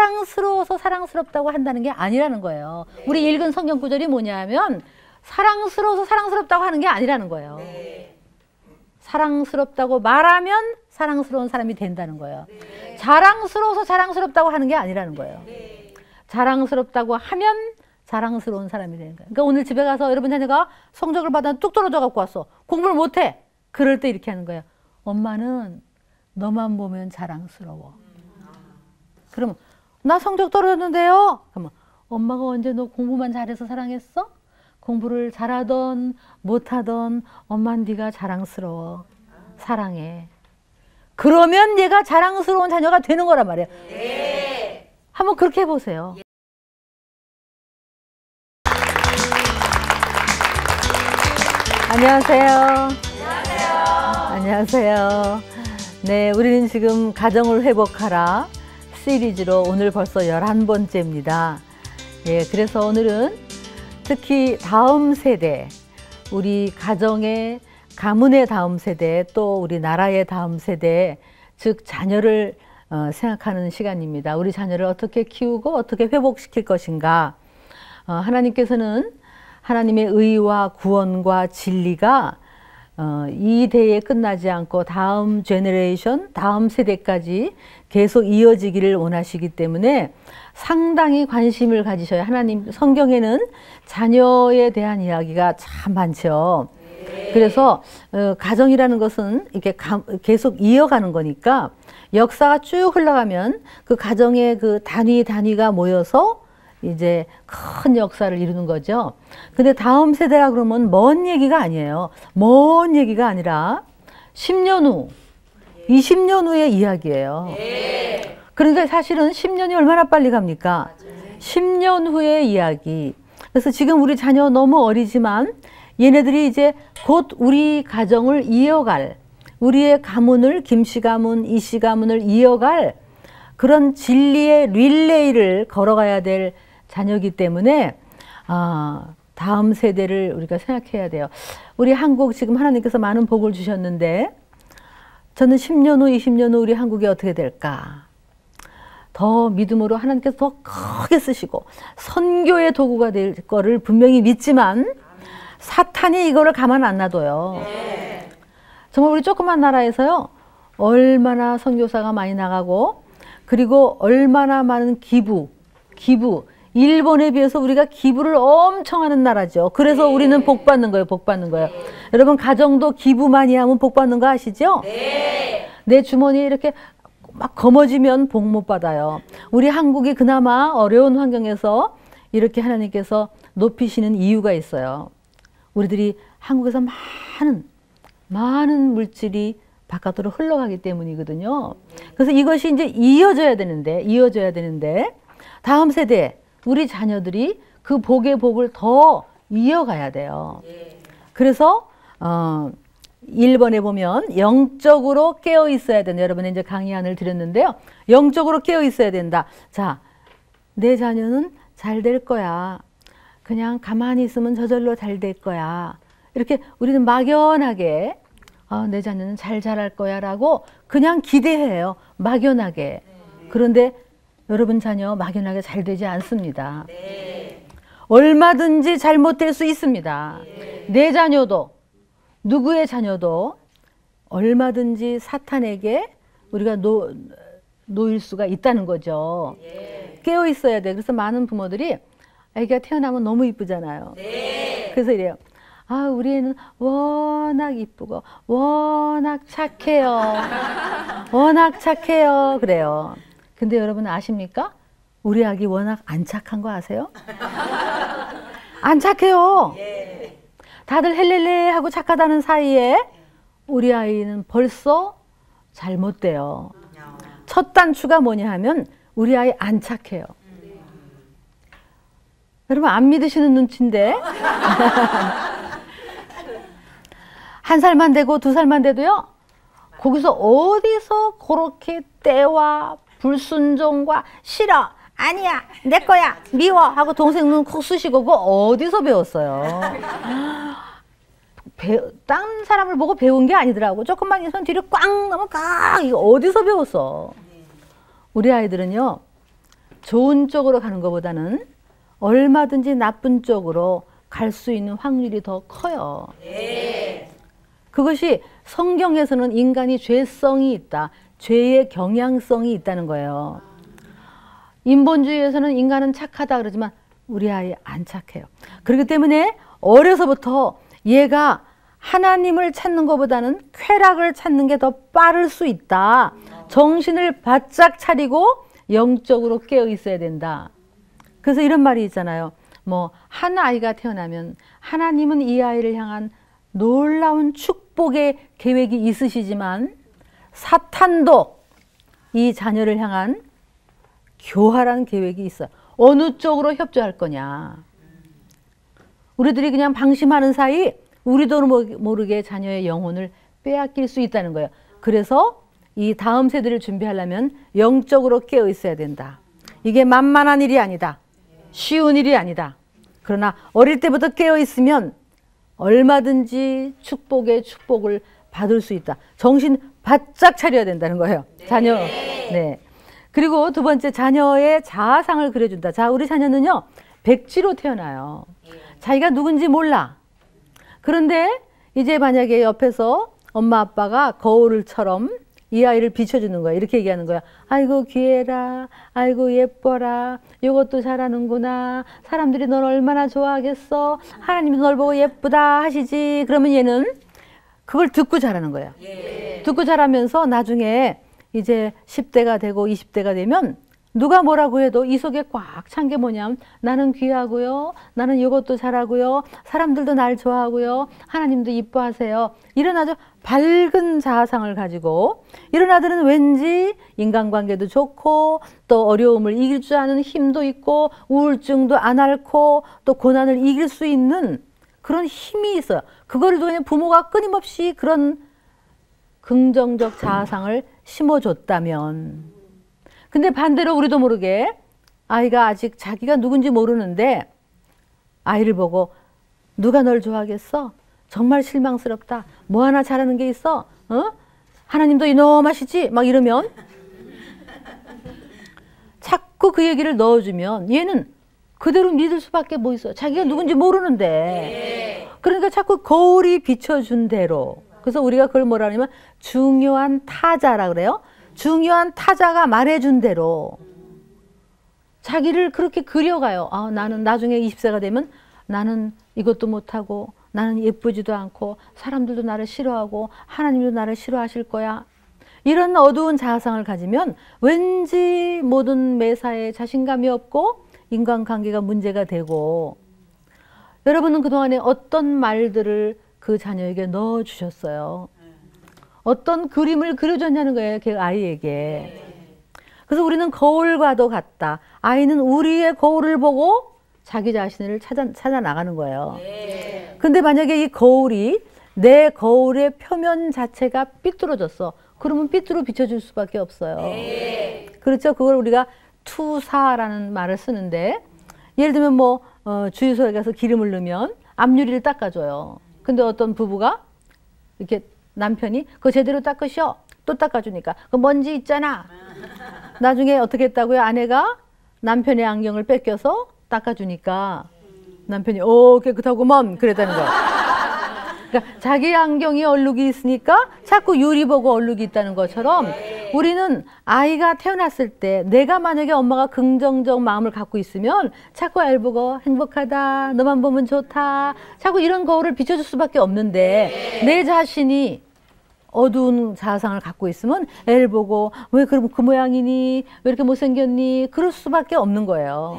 사랑스러워서 사랑스럽다고 한다는 게 아니라는 거예요. 우리 읽은 성경 구절이 뭐냐면 사랑스러워서 사랑스럽다고 하는 게 아니라는 거예요. 사랑스럽다고 말하면 사랑스러운 사람이 된다는 거예요. 자랑스러워서 자랑스럽다고 하는 게 아니라는 거예요. 자랑스럽다고 하면 자랑스러운 사람이 되는 거예요. 그러니까 오늘 집에 가서 여러분 자녀가 성적을 받아 뚝 떨어져 갖고 왔어. 공부를 못해. 그럴 때 이렇게 하는 거예요. 엄마는 너만 보면 자랑스러워. 그러면 나 성적 떨어졌는데요. 그러면 엄마가 언제 너 공부만 잘해서 사랑했어? 공부를 잘하던 못하던 엄마는 네가 자랑스러워. 사랑해. 그러면 얘가 자랑스러운 자녀가 되는 거란 말이에요. 네. 한번 그렇게 해보세요. 안녕하세요. 안녕하세요. 네, 우리는 지금 가정을 회복하라 시리즈로 오늘 벌써 11번째입니다. 예, 그래서 오늘은 특히 다음 세대, 우리 가정의 가문의 다음 세대, 또 우리 나라의 다음 세대, 즉 자녀를 생각하는 시간입니다. 우리 자녀를 어떻게 키우고 어떻게 회복시킬 것인가. 하나님께서는 하나님의 의와 구원과 진리가 이 대에 끝나지 않고 다음 제너레이션, 다음 세대까지 계속 이어지기를 원하시기 때문에 상당히 관심을 가지셔야. 하나님 성경에는 자녀에 대한 이야기가 참 많죠. 그래서 가정이라는 것은 이렇게 계속 이어가는 거니까 역사가 쭉 흘러가면 그 가정의 그 단위가 모여서 이제 큰 역사를 이루는 거죠. 근데 다음 세대라 그러면 먼 얘기가 아니에요. 먼 얘기가 아니라 10년 후, 20년 후의 이야기예요. 그러니까 사실은 10년이 얼마나 빨리 갑니까? 10년 후의 이야기. 그래서 지금 우리 자녀 너무 어리지만 얘네들이 이제 곧 우리 가정을 이어갈, 우리의 가문을, 김씨 가문, 이씨 가문을 이어갈 그런 진리의 릴레이를 걸어가야 될 자녀이기 때문에 다음 세대를 우리가 생각해야 돼요. 우리 한국 지금 하나님께서 많은 복을 주셨는데 저는 10년 후, 20년 후 우리 한국이 어떻게 될까? 더 믿음으로 하나님께서 더 크게 쓰시고 선교의 도구가 될 거를 분명히 믿지만 사탄이 이거를 가만 안 놔둬요. 정말 우리 조그만 나라에서요, 얼마나 선교사가 많이 나가고 그리고 얼마나 많은 기부, 일본에 비해서 우리가 기부를 엄청 하는 나라죠. 그래서 우리는 복 받는 거예요. 복 받는 거예요. 여러분 가정도 기부 많이 하면 복 받는 거 아시죠? 내 주머니에 이렇게 막 거머쥐면 복 못 받아요. 우리 한국이 그나마 어려운 환경에서 이렇게 하나님께서 높이시는 이유가 있어요. 우리들이 한국에서 많은 물질이 바깥으로 흘러가기 때문이거든요. 그래서 이것이 이제 이어져야 되는데 다음 세대 우리 자녀들이 그 복의 복을 더 이어가야 돼요. 그래서 1번에 보면 영적으로 깨어 있어야 된다. 여러분이 이제 강의안을 드렸는데요. 영적으로 깨어 있어야 된다. 자, 내 자녀는 잘 될 거야. 그냥 가만히 있으면 저절로 잘 될 거야. 이렇게 우리는 막연하게 내 자녀는 잘 자랄 거야 라고 그냥 기대해요. 막연하게. 그런데 여러분 자녀 막연하게 잘 되지 않습니다. 얼마든지 잘못될 수 있습니다. 내 자녀도 누구의 자녀도 얼마든지 사탄에게 우리가 놓일 수가 있다는 거죠. 깨어 있어야 돼. 그래서 많은 부모들이 아기가 태어나면 너무 이쁘잖아요. 그래서 이래요. 우리 애는 워낙 이쁘고 워낙 착해요. 그래요. 근데 여러분 아십니까? 우리 아기 워낙 안 착한 거 아세요? 안 착해요. 다들 헬렐레 하고 착하다는 사이에 우리 아이는 벌써 잘못돼요. 첫 단추가 뭐냐 하면 우리 아이 안 착해요. 여러분 안 믿으시는 눈치인데 1살만 되고 2살만 돼도요, 거기서 어디서 그렇게 때와 불순종과 싫어, 아니야, 내 거야, 미워 하고 동생 눈 콕 쑤시고 그거 어디서 배웠어요? 딴 사람을 보고 배운 게 아니더라고. 조금만 손 뒤로 꽝 넘어 이거 어디서 배웠어? 우리 아이들은요, 좋은 쪽으로 가는 것보다는 얼마든지 나쁜 쪽으로 갈 수 있는 확률이 더 커요. 그것이 성경에서는 인간이 죄성이 있다, 죄의 경향성이 있다는 거예요. 인본주의에서는 인간은 착하다 그러지만 우리 아이 안 착해요. 그렇기 때문에 어려서부터 얘가 하나님을 찾는 것보다는 쾌락을 찾는 게 더 빠를 수 있다. 정신을 바짝 차리고 영적으로 깨어 있어야 된다. 그래서 이런 말이 있잖아요. 뭐 한 아이가 태어나면 하나님은 이 아이를 향한 놀라운 축복의 계획이 있으시지만 사탄도 이 자녀를 향한 교활한 계획이 있어요. 어느 쪽으로 협조할 거냐. 우리들이 그냥 방심하는 사이 우리도 모르게 자녀의 영혼을 빼앗길 수 있다는 거예요. 그래서 이 다음 세대를 준비하려면 영적으로 깨어 있어야 된다. 이게 만만한 일이 아니다. 쉬운 일이 아니다. 그러나 어릴 때부터 깨어 있으면 얼마든지 축복의 축복을 받을 수 있다. 정신 바짝 차려야 된다는 거예요. 자녀. 네. 그리고 두 번째, 자녀의 자아상을 그려준다. 자, 우리 자녀는요, 백지로 태어나요. 자기가 누군지 몰라. 그런데 이제 만약에 옆에서 엄마 아빠가 거울처럼 이 아이를 비춰주는 거야. 이렇게 얘기하는 거야. 아이고 귀해라. 아이고 예뻐라. 이것도 잘하는구나. 사람들이 널 얼마나 좋아하겠어. 하나님이 널 보고 예쁘다 하시지. 그러면 얘는 그걸 듣고 자라는 거야. 듣고 자라면서 나중에 이제 10대가 되고 20대가 되면 누가 뭐라고 해도 이 속에 꽉 찬 게 뭐냐면 나는 귀하고요. 나는 이것도 잘하고요. 사람들도 날 좋아하고요. 하나님도 이뻐하세요. 이런 아주 밝은 자아상을 가지고 이런 아들은 왠지 인간관계도 좋고 또 어려움을 이길 줄 아는 힘도 있고 우울증도 안 앓고 또 고난을 이길 수 있는 그런 힘이 있어요. 그거를 그냥 부모가 끊임없이 그런 긍정적 자아상을 심어줬다면, 근데 반대로 우리도 모르게 아이가 아직 자기가 누군지 모르는데 아이를 보고 누가 널 좋아하겠어? 정말 실망스럽다. 뭐 하나 잘하는 게 있어? 어? 하나님도 이놈하시지? 막 이러면 자꾸 그 얘기를 넣어주면 얘는 그대로 믿을 수밖에 뭐 있어요. 자기가 누군지 모르는데. 그러니까 자꾸 거울이 비춰준 대로. 그래서 우리가 그걸 뭐라 하냐면 중요한 타자라 그래요. 중요한 타자가 말해준 대로 자기를 그렇게 그려가요. 아, 나는 나중에 20세가 되면 나는 이것도 못하고 나는 예쁘지도 않고 사람들도 나를 싫어하고 하나님도 나를 싫어하실 거야. 이런 어두운 자아상을 가지면 왠지 모든 매사에 자신감이 없고 인간관계가 문제가 되고. 여러분은 그동안에 어떤 말들을 그 자녀에게 넣어주셨어요? 어떤 그림을 그려줬냐는 거예요, 그 아이에게. 그래서 우리는 거울과도 같다. 아이는 우리의 거울을 보고 자기 자신을 찾아 나가는 거예요. 근데 만약에 이 거울이 내 거울의 표면 자체가 삐뚤어졌어. 그러면 삐뚤어 비춰줄 수밖에 없어요. 그렇죠? 그걸 우리가 투사라는 말을 쓰는데, 예를 들면 뭐 주유소에 가서 기름을 넣으면 앞유리를 닦아줘요. 근데 어떤 부부가 이렇게 남편이 그거 제대로 닦으셔. 또 닦아주니까 그 먼지 있잖아. 나중에 어떻게 했다고요? 아내가 남편의 안경을 뺏겨서 닦아주니까 남편이 깨끗하구먼 그랬다는 거야. 그러니까 자기 안경이 얼룩이 있으니까 자꾸 유리 보고 얼룩이 있다는 것처럼 우리는 아이가 태어났을 때 내가 만약에 엄마가 긍정적 마음을 갖고 있으면 자꾸 애를 보고 행복하다, 너만 보면 좋다, 자꾸 이런 거울을 비춰줄 수밖에 없는데 내 자신이 어두운 자아상을 갖고 있으면 애를 보고 왜 그럼 그 모양이니? 왜 이렇게 못생겼니? 그럴 수밖에 없는 거예요.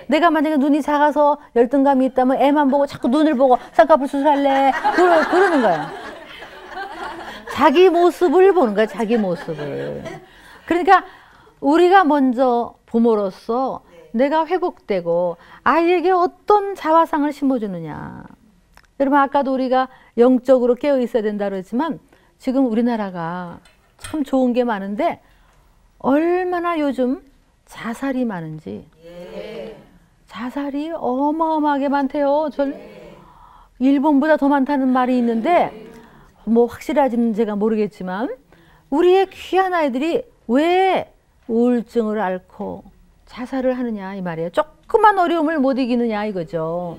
내가 만약에 눈이 작아서 열등감이 있다면 애만 보고 자꾸 눈을 보고 쌍꺼풀 수술할래? 그러는 거야. 자기 모습을 보는 거야, 자기 모습을. 그러니까 우리가 먼저 부모로서 내가 회복되고 아이에게 어떤 자아상을 심어주느냐. 여러분, 아까도 우리가 영적으로 깨어 있어야 된다 그랬지만 지금 우리나라가 참 좋은 게 많은데 얼마나 요즘 자살이 많은지. 자살이 어마어마하게 많대요. 일본보다 더 많다는 말이 있는데 뭐 확실하지는 제가 모르겠지만 우리의 귀한 아이들이 왜 우울증을 앓고 자살을 하느냐 이 말이에요. 조그만 어려움을 못 이기느냐 이거죠.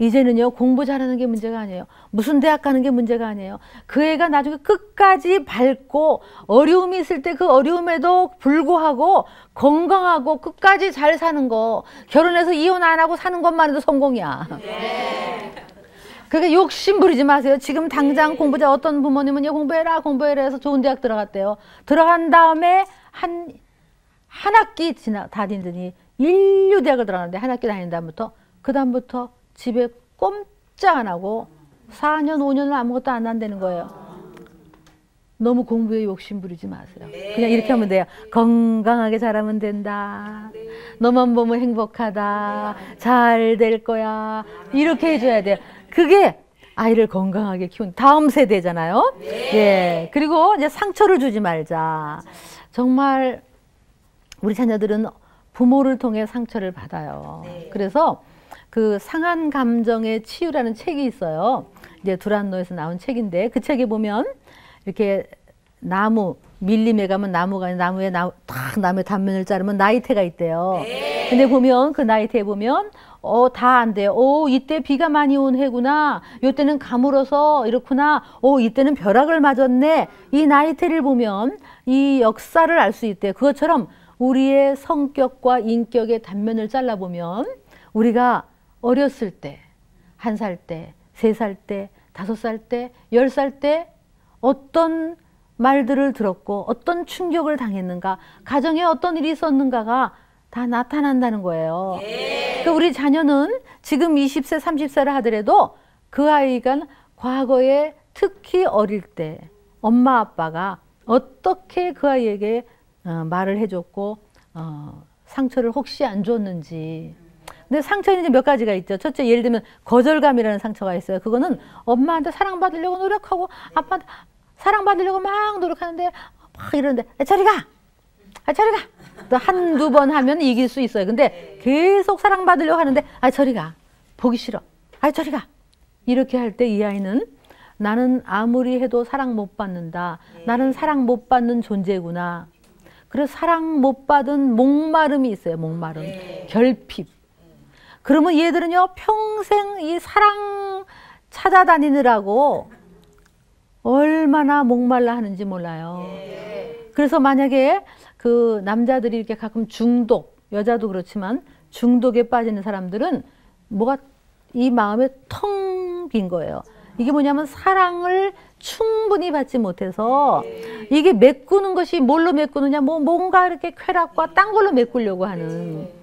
이제는요 공부 잘하는 게 문제가 아니에요. 무슨 대학 가는 게 문제가 아니에요. 그 애가 나중에 끝까지 밝고 어려움이 있을 때 그 어려움에도 불구하고 건강하고 끝까지 잘 사는 거, 결혼해서 이혼 안 하고 사는 것만 해도 성공이야. 그러니까 욕심 부리지 마세요. 지금 당장 공부 잘, 어떤 부모님은 공부해라 공부해라 해서 좋은 대학 들어갔대요. 들어간 다음에 한 학기 다니더니 인류대학을 들어갔는데 한 학기 다닌 다음부터 그 다음부터 집에 꼼짝 안 하고 4년 5년을 아무것도 안 한다는 거예요. 너무 공부에 욕심 부리지 마세요. 그냥 이렇게 하면 돼요. 건강하게 자라면 된다. 너만 보면 행복하다. 잘 될 거야. 이렇게 해줘야 돼요. 그게 아이를 건강하게 키운 다음 세대잖아요. 예. 그리고 이제 상처를 주지 말자. 정말 우리 자녀들은 부모를 통해 상처를 받아요. 그래서 그 상한 감정의 치유라는 책이 있어요. 이제 두란노에서 나온 책인데 그 책에 보면 이렇게 나무 밀림에 가면 나무에 단면을 자르면 나이테가 있대요. 근데 보면 그 나이테에 보면 다 안 돼요. 이때 비가 많이 온 해구나. 이때는 가물어서 이렇구나. 이때는 벼락을 맞았네. 이 나이테를 보면 이 역사를 알 수 있대요. 그것처럼 우리의 성격과 인격의 단면을 잘라보면 우리가 어렸을 때, 1살 때, 3살 때, 5살 때, 10살 때 어떤 말들을 들었고 어떤 충격을 당했는가, 가정에 어떤 일이 있었는가가 다 나타난다는 거예요. 그러니까 우리 자녀는 지금 20세, 30세를 하더라도 그 아이가 과거에 특히 어릴 때 엄마 아빠가 어떻게 그 아이에게 말을 해줬고 상처를 혹시 안 줬는지. 근데 상처는 이제 몇 가지가 있죠. 첫째, 예를 들면 거절감이라는 상처가 있어요. 그거는 엄마한테 사랑받으려고 노력하고 아빠한테 사랑받으려고 막 노력하는데 막 이러는데 저리 가! 저리 가! 또 한두 번 하면 이길 수 있어요. 근데 계속 사랑받으려고 하는데 저리 가! 보기 싫어! 저리 가! 이렇게 할 때 이 아이는 나는 아무리 해도 사랑 못 받는다. 나는 사랑 못 받는 존재구나. 그래서 사랑 못 받은 목마름이 있어요. 목마름. 결핍. 그러면 얘들은요 평생 이 사랑 찾아다니느라고 얼마나 목말라 하는지 몰라요. 그래서 만약에 그 남자들이 이렇게 가끔 중독, 여자도 그렇지만 중독에 빠지는 사람들은 뭐가 이 마음에 텅 빈 거예요. 이게 뭐냐면 사랑을 충분히 받지 못해서 이게 메꾸는 것이 뭘로 메꾸느냐, 뭔가 이렇게 쾌락과 딴 걸로 메꾸려고 하는.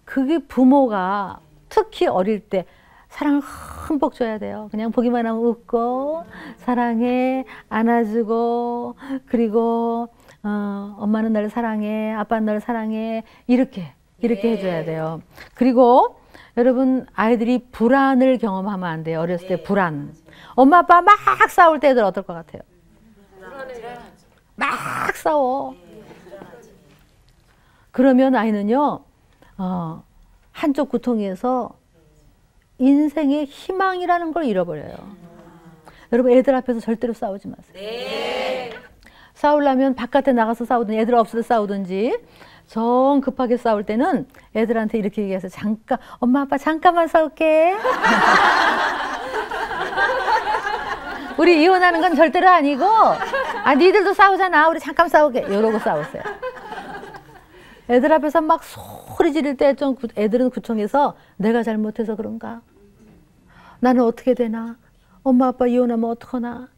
그게 부모가 특히 어릴 때 사랑을 흠뻑 줘야 돼요. 그냥 보기만 하면 웃고 사랑해, 안아주고, 그리고 엄마는 널 사랑해, 아빠는 널 사랑해, 이렇게 해줘야 돼요. 그리고 여러분, 아이들이 불안을 경험하면 안 돼요. 어렸을 때 불안. 엄마 아빠 막 싸울 때 애들 어떨 것 같아요? 막 싸워. 그러면 아이는요 한쪽 구덩이에서 인생의 희망이라는 걸 잃어버려요. 여러분, 애들 앞에서 절대로 싸우지 마세요. 싸우려면 바깥에 나가서 싸우든지 애들 없을 때 싸우든지, 정 급하게 싸울 때는 애들한테 이렇게 얘기해서 잠깐, 엄마 아빠 잠깐만 싸울게. 우리 이혼하는 건 절대로 아니고, 니들도 싸우잖아, 우리 잠깐 싸우게, 이러고 싸우세요. 애들 앞에서 막 소리 지를 때 좀 애들은 구청에서 내가 잘못해서 그런가? 나는 어떻게 되나? 엄마 아빠 이혼하면 어떡하나?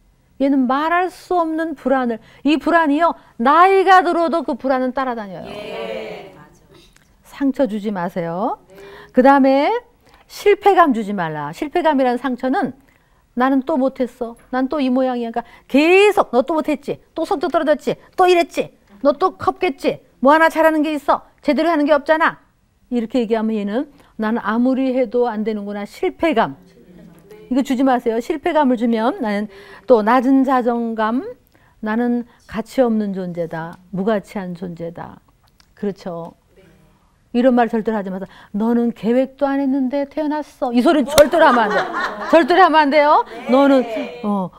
얘는 말할 수 없는 불안을, 이 불안이요 나이가 들어도 그 불안은 따라다녀요. 상처 주지 마세요. 그 다음에 실패감 주지 말라. 실패감이라는 상처는 나는 또 못했어, 난 또 이 모양이야. 그러니까 계속 너 또 못했지, 또 성적 떨어졌지, 또 이랬지, 너 또 컵겠지, 뭐 하나 잘하는 게 있어, 제대로 하는 게 없잖아, 이렇게 얘기하면 얘는 나는 아무리 해도 안 되는구나. 실패감, 이거 주지 마세요. 실패감을 주면 나는 또 낮은 자존감, 나는 가치 없는 존재다, 무가치한 존재다. 그렇죠. 이런 말 절대로 하지 마세요. 너는 계획도 안 했는데 태어났어, 이 소리는 절대로 하면 안 돼요. 절대로 하면 안 돼요. 너는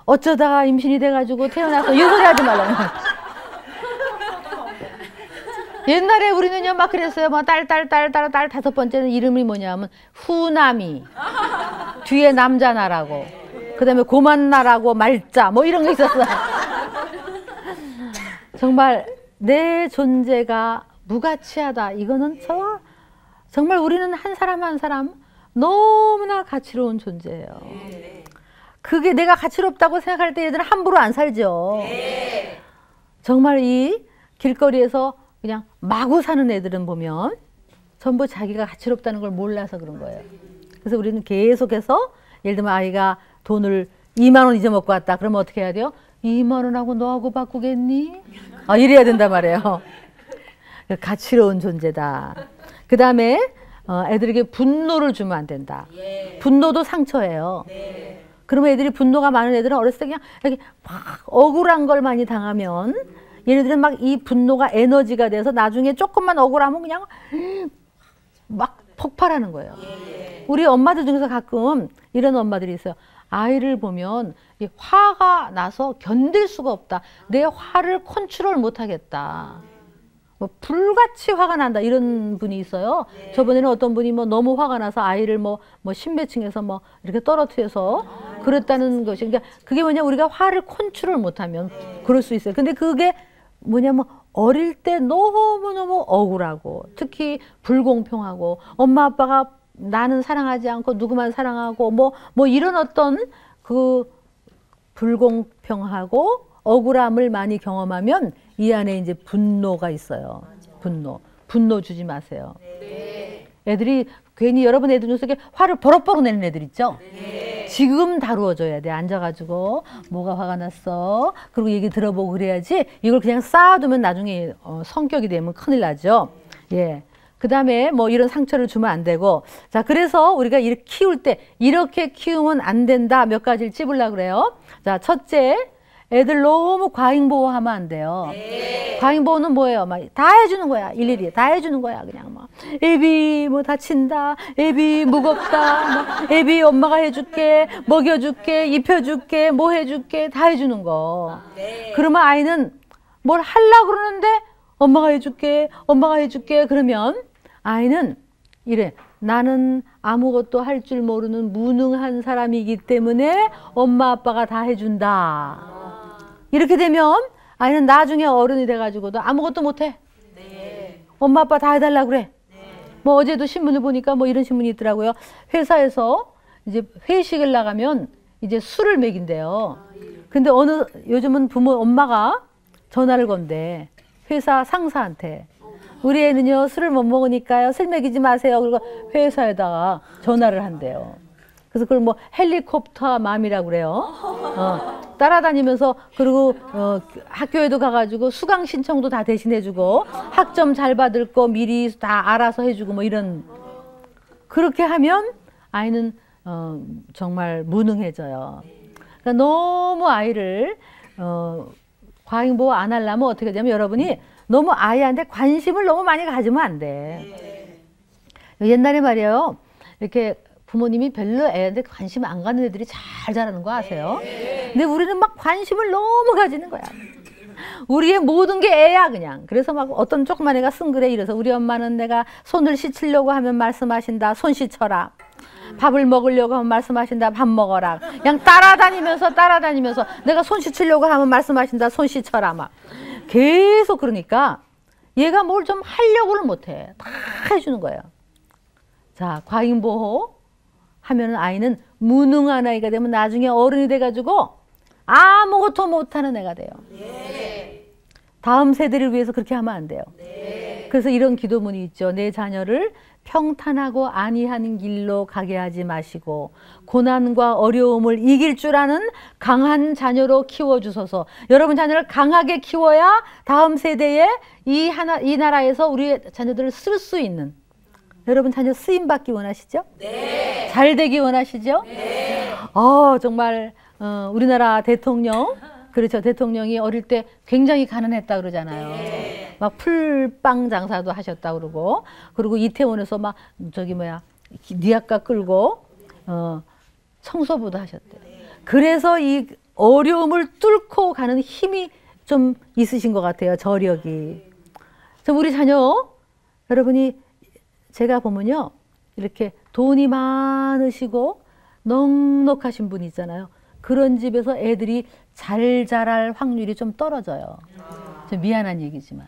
어쩌다가 임신이 돼가지고 태어났어, 이 소리 하지 말라고. 옛날에 우리는요 막 그랬어요. 뭐 딸 5번째는 이름이 뭐냐면 후남이, 뒤에 남자 나라고, 그다음에 고만 나라고 말자 뭐 이런 게 있었어요. 정말 내 존재가 무가치하다. 이거는 정말 우리는 한 사람 한 사람 너무나 가치로운 존재예요. 그게 내가 가치롭다고 생각할 때 얘들은 함부로 안 살죠. 정말 이 길거리에서 그냥 마구 사는 애들은 보면 전부 자기가 가치롭다는 걸 몰라서 그런 거예요. 그래서 우리는 계속해서 예를 들면 아이가 돈을 2만 원 잊어먹고 왔다. 그러면 어떻게 해야 돼요? 2만 원하고 너하고 바꾸겠니? 이래야 된단 말이에요. 가치로운 존재다. 그 다음에 애들에게 분노를 주면 안 된다. 분노도 상처예요. 그러면 애들이 분노가 많은 애들은 어렸을 때 그냥 이렇게 막 억울한 걸 많이 당하면 얘네들은 막 이 분노가 에너지가 돼서 나중에 조금만 억울하면 그냥 막 폭발하는 거예요. 우리 엄마들 중에서 가끔 이런 엄마들이 있어요. 아이를 보면 화가 나서 견딜 수가 없다. 내 화를 컨트롤 못 하겠다. 뭐 불같이 화가 난다 이런 분이 있어요. 저번에는 어떤 분이 뭐 너무 화가 나서 아이를 뭐 십몇 층에서 뭐 이렇게 떨어뜨려서 그랬다는 것이, 그러니까 그게 뭐냐, 우리가 화를 컨트롤 못하면 그럴 수 있어요. 근데 그게 뭐냐면 어릴 때 너무너무 억울하고 특히 불공평하고 엄마 아빠가 나는 사랑하지 않고 누구만 사랑하고 뭐 이런 어떤 그 불공평하고 억울함을 많이 경험하면 이 안에 이제 분노가 있어요. 분노 주지 마세요. 애들이 괜히 여러분 애들 녀석에 화를 버럭버럭 내는 애들 있죠? 지금 다루어줘야 돼. 앉아가지고 뭐가 화가 났어? 그리고 얘기 들어보고 그래야지. 이걸 그냥 쌓아두면 나중에 성격이 되면 큰일 나죠. 예. 그 다음에 뭐 이런 상처를 주면 안 되고. 자, 그래서 우리가 이렇게 키울 때 이렇게 키우면 안 된다. 몇 가지를 찝으려고 그래요. 자, 첫째, 애들 너무 과잉보호하면 안 돼요. 과잉보호는 뭐예요? 막 다 해주는 거야. 일일이 다 해주는 거야. 그냥 막 애비 뭐 다친다, 애비 무겁다, 뭐 애비 엄마가 해줄게, 먹여줄게, 입혀줄게, 뭐 해줄게, 다 해주는 거. 그러면 아이는 뭘 하려고 그러는데 엄마가 해줄게, 엄마가 해줄게. 그러면 아이는 이래. 나는 아무것도 할 줄 모르는 무능한 사람이기 때문에 엄마 아빠가 다 해준다. 이렇게 되면 아이는 나중에 어른이 돼가지고도 아무것도 못해. 엄마 아빠 다 해달라고 그래. 뭐 어제도 신문을 보니까 뭐 이런 신문이 있더라고요. 회사에서 이제 회식을 나가면 이제 술을 먹인대요. 근데 요즘은 엄마가 전화를 건대. 회사 상사한테. 우리 애는요 술을 못 먹으니까요 술 먹이지 마세요. 그리고 회사에다가 전화를 한대요. 그래서 그걸 뭐 헬리콥터 맘이라고 그래요. 따라다니면서 그리고 학교에도 가가지고 수강 신청도 다 대신해주고 학점 잘 받을 거 미리 다 알아서 해주고 뭐 이런. 그렇게 하면 아이는 정말 무능해져요. 그러니까 너무 아이를 과잉보호 안 하려면 어떻게 되면 여러분이 너무 아이한테 관심을 너무 많이 가지면 안 돼. 옛날에 말이에요. 이렇게 부모님이 별로 애한테 관심 안 가는 애들이 잘 자라는 거 아세요? 근데 우리는 막 관심을 너무 가지는 거야. 우리의 모든 게 애야 그냥. 그래서 막 어떤 조그만 애가 쓴글에 이래서 우리 엄마는 내가 손을 씻으려고 하면 말씀하신다. 손 씻어라. 밥을 먹으려고 하면 말씀하신다. 밥 먹어라. 그냥 따라다니면서 내가 손 씻으려고 하면 말씀하신다. 손 씻어라. 막 계속 그러니까 얘가 뭘 좀 하려고를 못해. 다 해주는 거예요. 자, 과잉보호 하면은 아이는 무능한 아이가 되면 나중에 어른이 돼가지고 아무것도 못하는 애가 돼요. 다음 세대를 위해서 그렇게 하면 안 돼요. 그래서 이런 기도문이 있죠. 내 자녀를 평탄하고 안이한 길로 가게 하지 마시고 고난과 어려움을 이길 줄 아는 강한 자녀로 키워주소서. 여러분 자녀를 강하게 키워야 다음 세대에 이 나라에서 우리 자녀들을 쓸 수 있는. 여러분 자녀 쓰임 받기 원하시죠? 네. 잘 되기 원하시죠? 네. 정말 우리나라 대통령, 그렇죠. 대통령이 어릴 때 굉장히 가난했다 그러잖아요. 네. 막 풀빵 장사도 하셨다 그러고, 그리고 이태원에서 막 니아까 끌고 청소부도 하셨대. 그래서 이 어려움을 뚫고 가는 힘이 좀 있으신 것 같아요. 저력이. 우리 자녀, 여러분이 제가 보면요. 이렇게 돈이 많으시고 넉넉하신 분 있잖아요. 그런 집에서 애들이 잘 자랄 확률이 좀 떨어져요. 좀 미안한 얘기지만.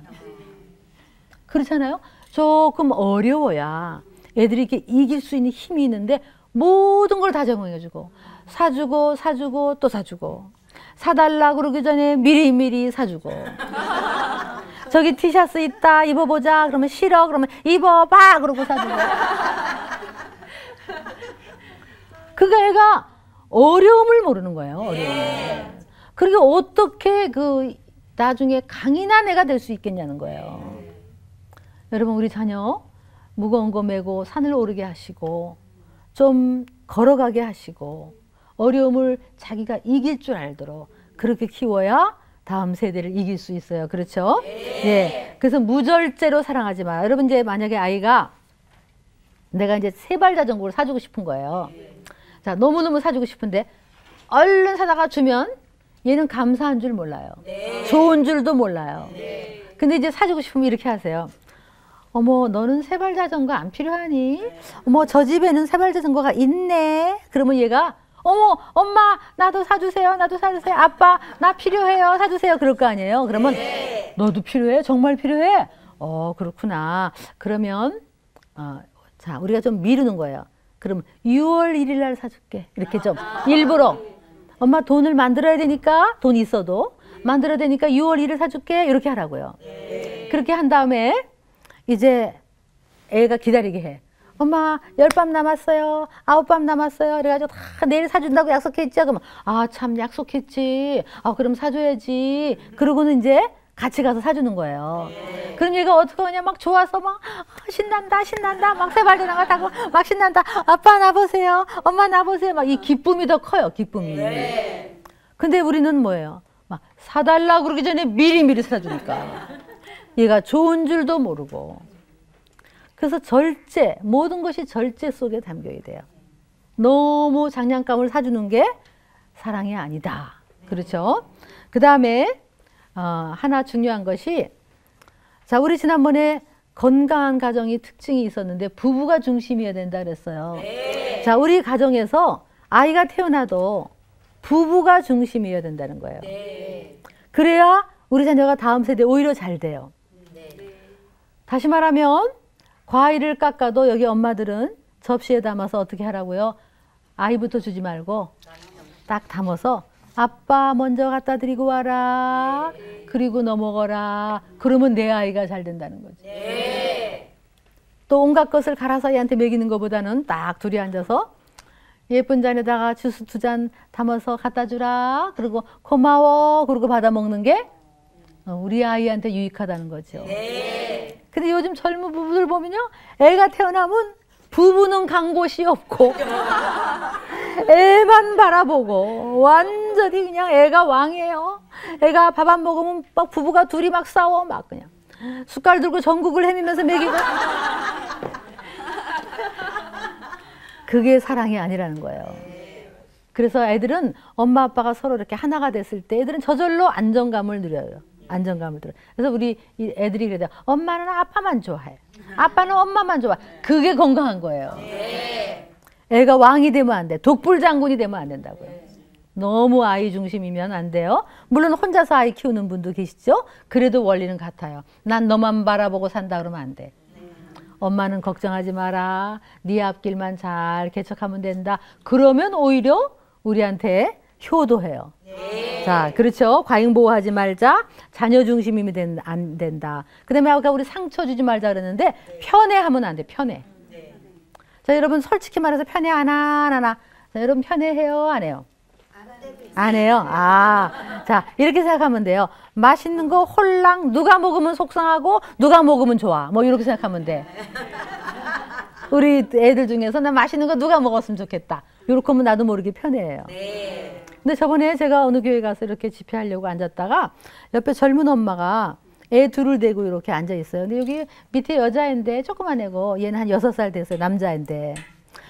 그렇잖아요. 조금 어려워야 애들이 이렇게 이길 수 있는 힘이 있는데 모든 걸 다 제공해주고 사주고 또 사주고 사달라 그러기 전에 미리미리 사주고 저기 티셔츠 있다 입어보자 그러면 싫어 그러면 입어봐 그러고 사주고 그가 애가 어려움을 모르는 거예요. 어려움을. 그러게 어떻게 그 나중에 강인한 애가 될 수 있겠냐는 거예요. 여러분 우리 자녀 무거운 거 메고 산을 오르게 하시고 좀 걸어가게 하시고 어려움을 자기가 이길 줄 알도록 그렇게 키워야 다음 세대를 이길 수 있어요. 그렇죠? 네. 그래서 무절제로 사랑하지 마. 여러분 이제 만약에 아이가 내가 이제 세발 자전거를 사주고 싶은 거예요. 자, 너무너무 사주고 싶은데 얼른 사다가 주면 얘는 감사한 줄 몰라요. 좋은 줄도 몰라요. 근데 이제 사주고 싶으면 이렇게 하세요. 어머, 너는 세발 자전거 안 필요하니? 어머, 저 집에는 세발 자전거가 있네. 그러면 얘가 어머, 엄마, 나도 사주세요. 나도 사주세요. 아빠, 나 필요해요. 사주세요. 그럴 거 아니에요. 그러면 너도 필요해? 정말 필요해? 그렇구나. 그러면 자, 우리가 좀 미루는 거예요. 그럼 6월 1일 날 사줄게. 이렇게 좀 일부러 엄마 돈을 만들어야 되니까 돈 있어도 만들어야 되니까 6월 1일 사줄게. 이렇게 하라고요. 그렇게 한 다음에 이제 애가 기다리게 해. 엄마 10밤 남았어요. 9밤 남았어요. 그래가지고 다 내일 사준다고 약속했죠. 그러면 참 약속했지. 그럼 사줘야지. 그러고는 이제 같이 가서 사주는 거예요. 그럼 얘가 어떻게 하냐 막 좋아서 막 신난다 막 세발자전거 타고 막 신난다. 아빠 나보세요. 엄마 나보세요. 막 이 기쁨이 더 커요. 기쁨이. 근데 우리는 뭐예요? 막 사달라고 그러기 전에 미리미리 사주니까 얘가 좋은 줄도 모르고. 그래서 절제, 모든 것이 절제 속에 담겨야 돼요. 너무 장난감을 사주는 게 사랑이 아니다. 그렇죠? 그 다음에 하나 중요한 것이, 자, 우리 지난번에 건강한 가정이 특징이 있었는데 부부가 중심이어야 된다 그랬어요. 자, 우리 가정에서 아이가 태어나도 부부가 중심이어야 된다는 거예요. 그래야 우리 자녀가 다음 세대에 오히려 잘 돼요. 다시 말하면 과일을 깎아도 여기 엄마들은 접시에 담아서 어떻게 하라고요? 아이부터 주지 말고 딱 담아서 아빠 먼저 갖다 드리고 와라. 그리고 너 먹어라. 그러면 내 아이가 잘 된다는 거지. 또 온갖 것을 갈아서 얘한테 먹이는 것보다는 딱 둘이 앉아서 예쁜 잔에다가 주스 2잔 담아서 갖다 주라. 그리고 고마워. 그러고 받아 먹는 게 우리 아이한테 유익하다는 거죠. 근데 요즘 젊은 부부들 보면요. 애가 태어나면 부부는 간 곳이 없고 애만 바라보고 완전히 그냥 애가 왕이에요. 애가 밥 안 먹으면 막 부부가 둘이 막 싸워. 막 그냥 숟갈 들고 전국을 헤매면서 먹이고. 그게 사랑이 아니라는 거예요. 그래서 애들은 엄마 아빠가 서로 이렇게 하나가 됐을 때 애들은 저절로 안정감을 누려요. 안정감을 들어요. 그래서 우리 애들이 그래요. 엄마는 아빠만 좋아해. 아빠는 엄마만 좋아해. 그게 건강한 거예요. 애가 왕이 되면 안 돼. 독불장군이 되면 안 된다고요. 너무 아이 중심이면 안 돼요. 물론 혼자서 아이 키우는 분도 계시죠. 그래도 원리는 같아요. 난 너만 바라보고 산다 그러면 안 돼. 엄마는 걱정하지 마라. 네 앞길만 잘 개척하면 된다. 그러면 오히려 우리한테 효도해요. 자, 그렇죠. 과잉보호하지 말자. 자녀 중심이면 안 된다. 그 다음에 아까 우리 상처 주지 말자 그랬는데 편애하면 안 돼. 편애. 자, 여러분 솔직히 말해서 편애 안 하나? 자, 여러분 편애해요? 안 해요? 안 해요? 자, 이렇게 생각하면 돼요. 맛있는 거 홀랑 누가 먹으면 속상하고 누가 먹으면 좋아. 뭐 이렇게 생각하면 돼. 우리 애들 중에서 나 맛있는 거 누가 먹었으면 좋겠다. 이렇게 하면 나도 모르게 편해해요. 근데 저번에 제가 어느 교회 가서 이렇게 집회하려고 앉았다가 옆에 젊은 엄마가 애 둘을 대고 이렇게 앉아 있어요. 근데 여기 밑에 여자애인데 조그만 애고 얘는 한 6살 됐어요. 남자애인데.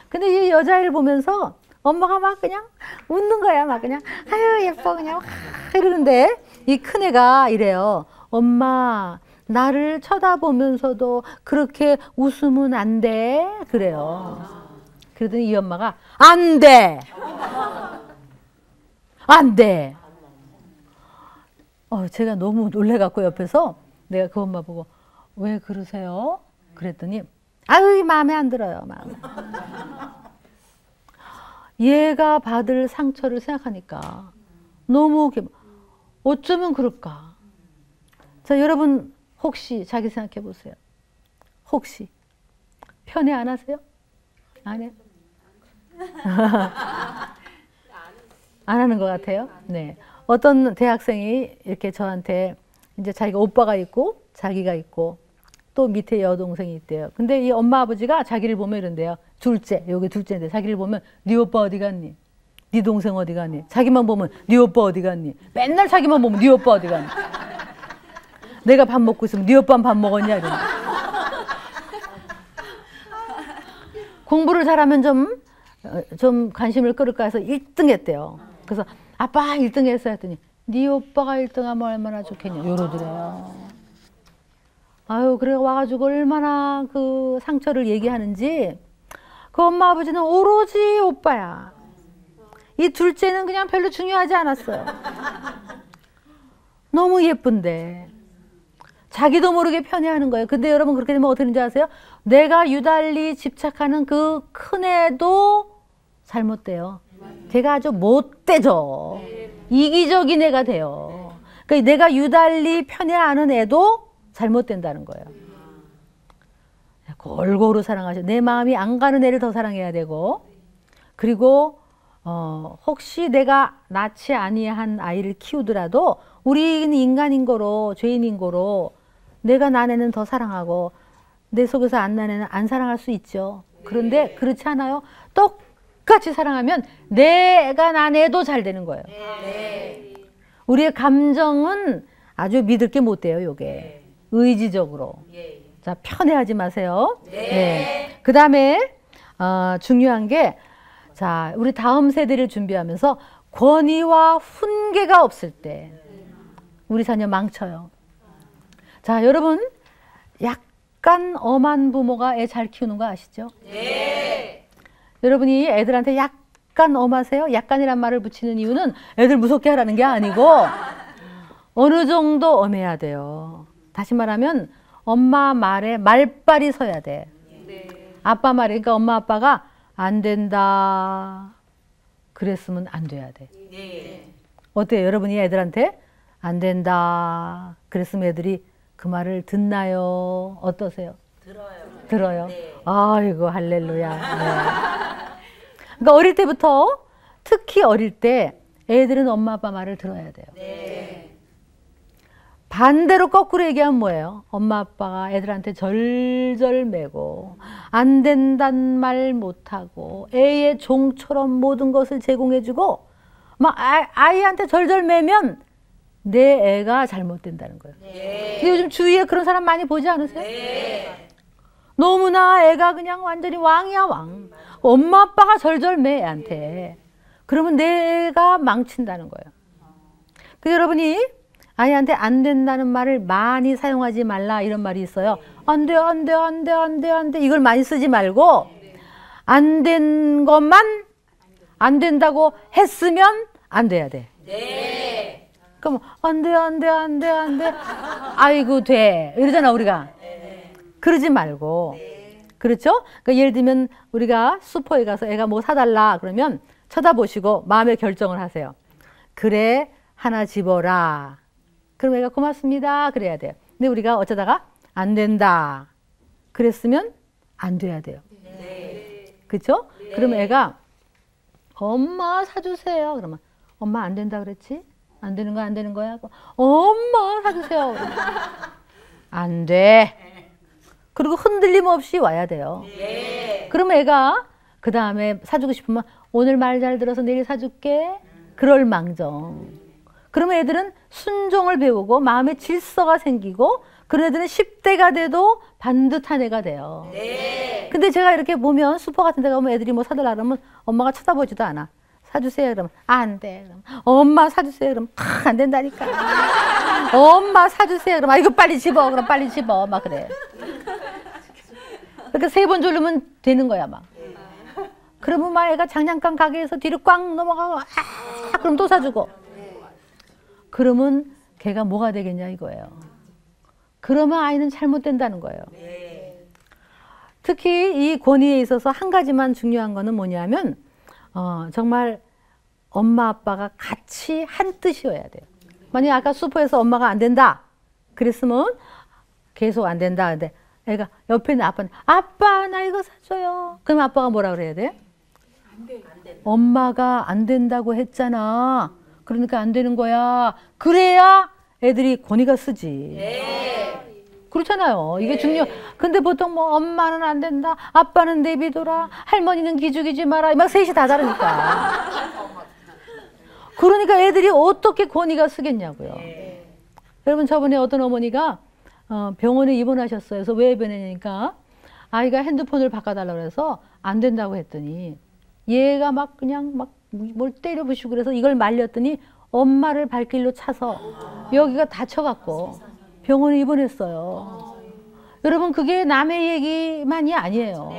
근데 이 여자애를 보면서 엄마가 막 그냥 웃는 거야. 막 그냥 아유 예뻐 그냥 이러는데 이 큰애가 이래요. 엄마 나를 쳐다보면서도 그렇게 웃으면 안 돼. 그래요. 그러더니 이 엄마가 안 돼. 안 돼. 제가 너무 놀래갖고 옆에서 내가 그 엄마 보고 왜 그러세요? 그랬더니 아유 마음에 안 들어요. 마음에. 얘가 받을 상처를 생각하니까 너무 어쩌면 그럴까. 자, 여러분 혹시 자기 생각해 보세요. 혹시 편애 안 하세요? 안 해요? 안 하는 것 같아요. 네. 어떤 대학생이 이렇게 저한테 이제 자기가 오빠가 있고 자기가 있고 또 밑에 여동생이 있대요. 근데 이 엄마 아버지가 자기를 보면 이런대요. 둘째, 여기 둘째인데 자기를 보면 네 오빠 어디 갔니? 네 동생 어디 갔니? 자기만 보면 네 오빠 어디 갔니? 맨날 자기만 보면 네 오빠 어디 갔니? 내가 밥 먹고 있으면 네 오빠는 밥 먹었냐? 이러는. 공부를 잘하면 좀 관심을 끌을까 해서 1등 했대요. 그래서 아빠 1등 했어 했더니 네 오빠가 1등 하면 얼마나 좋겠냐 이러더래요. 아유 그래 와가지고 얼마나 그 상처를 얘기하는지 그 엄마 아버지는 오로지 오빠야. 이 둘째는 그냥 별로 중요하지 않았어요. 너무 예쁜데 자기도 모르게 편애하는 거예요. 근데 여러분 그렇게 되면 어떻게 되는지 아세요? 내가 유달리 집착하는 그 큰애도 잘못돼요. 걔가 아주 못되죠. 이기적인 애가 돼요. 그러니까 내가 유달리 편애하는 애도 잘못된다는 거예요. 골고루 사랑하셔. 내 마음이 안 가는 애를 더 사랑해야 되고, 그리고 혹시 내가 낳지 아니한 아이를 키우더라도 우리는 인간인 거로 죄인인 거로 내가 난 애는 더 사랑하고 내 속에서 안 난 애는 안 사랑할 수 있죠. 그런데 그렇지 않아요? 똑같이 사랑하면 내가 난 애도 잘 되는 거예요. 우리의 감정은 아주 믿을 게 못 돼요. 요게 의지적으로. 자, 편애하지 마세요. 네. 그 다음에 중요한 게, 자, 우리 다음 세대를 준비하면서 권위와 훈계가 없을 때 우리 자녀 망쳐요. 자, 여러분 약간 엄한 부모가 애 잘 키우는 거 아시죠? 네. 여러분이 애들한테 약간 엄하세요? 약간이란 말을 붙이는 이유는 애들 무섭게 하라는 게 아니고 어느 정도 엄해야 돼요. 다시 말하면 엄마 말에 말빨이 서야 돼. 아빠 말에, 그러니까 엄마 아빠가 안 된다 그랬으면 안 돼야 돼. 어때요? 여러분이 애들한테 안 된다 그랬으면 애들이 그 말을 듣나요? 어떠세요? 들어요. 네. 아이고 할렐루야. 네. 그러니까 어릴 때부터, 특히 어릴 때 애들은 엄마 아빠 말을 들어야 돼요. 네. 반대로 거꾸로 얘기하면 뭐예요? 엄마 아빠가 애들한테 절절매고 안 된단 말 못하고 애의 종처럼 모든 것을 제공해주고 막 아이한테 절절매면 내 애가 잘못된다는 거예요. 네. 근데 요즘 주위에 그런 사람 많이 보지 않으세요? 네. 너무나 애가 그냥 완전히 왕이야 왕. 엄마 아빠가 절절매 애한테. 그러면 내 애가 망친다는 거예요. 그래서 여러분이 아이한테 안 된다는 말을 많이 사용하지 말라 이런 말이 있어요. 안 돼, 안 돼, 안 돼, 안 돼, 안 돼. 이걸 많이 쓰지 말고 안 된 것만 안 된다고 했으면 안 돼야 돼. 네. 그럼 안 돼, 안 돼, 안 돼, 안 돼. 아이고 돼. 이러잖아 우리가. 그러지 말고. 그렇죠? 그러니까 예를 들면 우리가 슈퍼에 가서 애가 뭐 사달라 그러면 쳐다보시고 마음의 결정을 하세요. 그래, 하나 집어라. 그럼 애가 고맙습니다. 그래야 돼요. 근데 우리가 어쩌다가 안 된다. 그랬으면 안 돼야 돼요. 네. 그렇죠? 네. 그러면 애가 엄마 사주세요. 그러면 엄마 안 된다 그랬지? 안 되는 거 안 되는 거야? 엄마 사주세요. 안 돼. 그리고 흔들림 없이 와야 돼요. 네. 그러면 애가 그 다음에 사주고 싶으면 오늘 말 잘 들어서 내일 사줄게. 그럴 망정. 그러면 애들은 순종을 배우고 마음의 질서가 생기고 그런 애들은 10대가 돼도 반듯한 애가 돼요. 네. 근데 제가 이렇게 보면 슈퍼 같은 데 가면 애들이 뭐 사달라 그러면 엄마가 쳐다보지도 않아. 사주세요 그러면 안 돼. 그러면 엄마 사주세요 그러면 안 된다니까. 엄마 사주세요. 그럼 이거 빨리 집어. 그럼 빨리 집어. 막 그래. 그러니까 3번 졸르면 되는 거야 막. 그러면 막 애가 장난감 가게에서 뒤로 꽝 넘어가고 그럼 또 사주고. 그러면 걔가 뭐가 되겠냐 이거예요. 그러면 아이는 잘못된다는 거예요. 특히 이 권위에 있어서 한 가지만 중요한 거는 뭐냐면 정말 엄마 아빠가 같이 한 뜻이어야 돼요. 만약에 아까 슈퍼에서 엄마가 안 된다 그랬으면 계속 안 된다. 근데 애가 옆에 있는 아빠는 아빠 나 이거 사줘요. 그럼 아빠가 뭐라 그래야 돼? 안 돼. 엄마가 안 된다고 했잖아. 그러니까 안 되는 거야. 그래야 애들이 권위가 쓰지. 그렇잖아요. 이게 중요. 근데 보통 뭐 엄마는 안 된다. 아빠는 내비둬라. 할머니는 기죽이지 마라. 막 셋이 다 다르니까. 그러니까 애들이 어떻게 권위가 쓰겠냐고요. 여러분 저번에 어떤 어머니가 병원에 입원하셨어요. 그래서 왜 입원했냐니까 아이가 핸드폰을 바꿔달라고 해서 안 된다고 했더니 얘가 막 그냥 막 뭘 때려 부시고 그래서 이걸 말렸더니 엄마를 발길로 차서 여기가 다쳐갖고 병원에 입원했어요. 여러분 그게 남의 얘기만이 아니에요.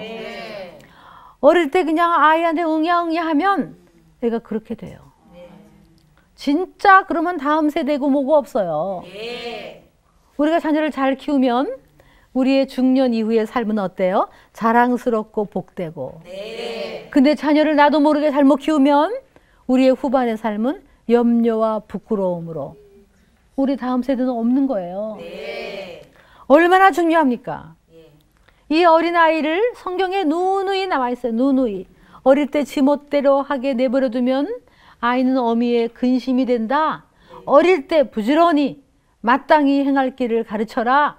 어릴 때 그냥 아이한테 응야응야 하면 애가 그렇게 돼요. 진짜 그러면 다음 세대고 뭐고 없어요. 우리가 자녀를 잘 키우면 우리의 중년 이후의 삶은 어때요? 자랑스럽고 복되고. 근데 자녀를 나도 모르게 잘못 키우면 우리의 후반의 삶은 염려와 부끄러움으로 우리 다음 세대는 없는 거예요. 얼마나 중요합니까? 이 어린아이를 성경에 누누이 나와 있어요. 누누이. 어릴 때 지멋대로 하게 내버려두면 아이는 어미의 근심이 된다. 어릴 때 부지런히 마땅히 행할 길을 가르쳐라.